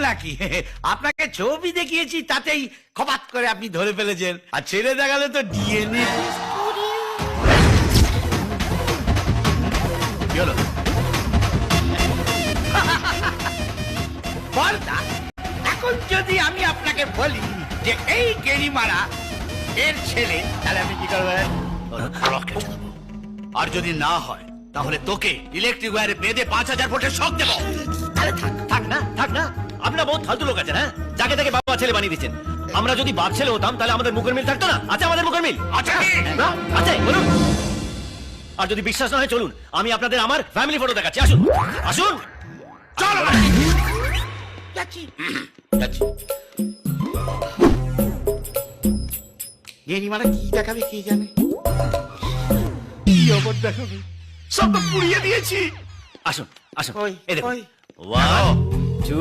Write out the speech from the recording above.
নাকি? আপনাকে ছবি দেখিয়েছি, তাতেই খপাত করে আপনি ধরে ফেলেছেন। আর ছেলে দেখালে তো ডিএনএ। কি হলো? বলতা, এখন যদি আমি আপনাকে বলি যে এই গেরিমারা এর ছেলে, তাহলে আপনি কি করবেন? আর যদি না হয় তাহলে তোকে ইলেকট্রিক ওয়্যারে বেঁধে 5000 ভোল্টের শক দেবো। আরে থাক না, আপনার বহুত ফালতু লোক আছে না, যাকে তাকে বাবা ছেলে বানিয়ে দিচ্ছেন। আমরা যদি বাপ ছেলে হতাম তাহলে আমাদের মুখের মিল থাকতো না? আছে আমাদের মুখের মিল? আচ্ছা কি? না আছে, বলুন। আর যদি বিশ্বাস না হয় চলুন, আমি আপনাদের আমার ফ্যামিলি ফটো দেখাচ্ছি। আসুন আসুন, চলো যাচ্ছি যাচ্ছি। গেরিমারা কি দেখাবে কে জানে? কি অবর দেখাবে? সব তো পুড়িয়ে দিয়েছি। আসুন আসুন, কই, এই দেখুন। কই? 1 2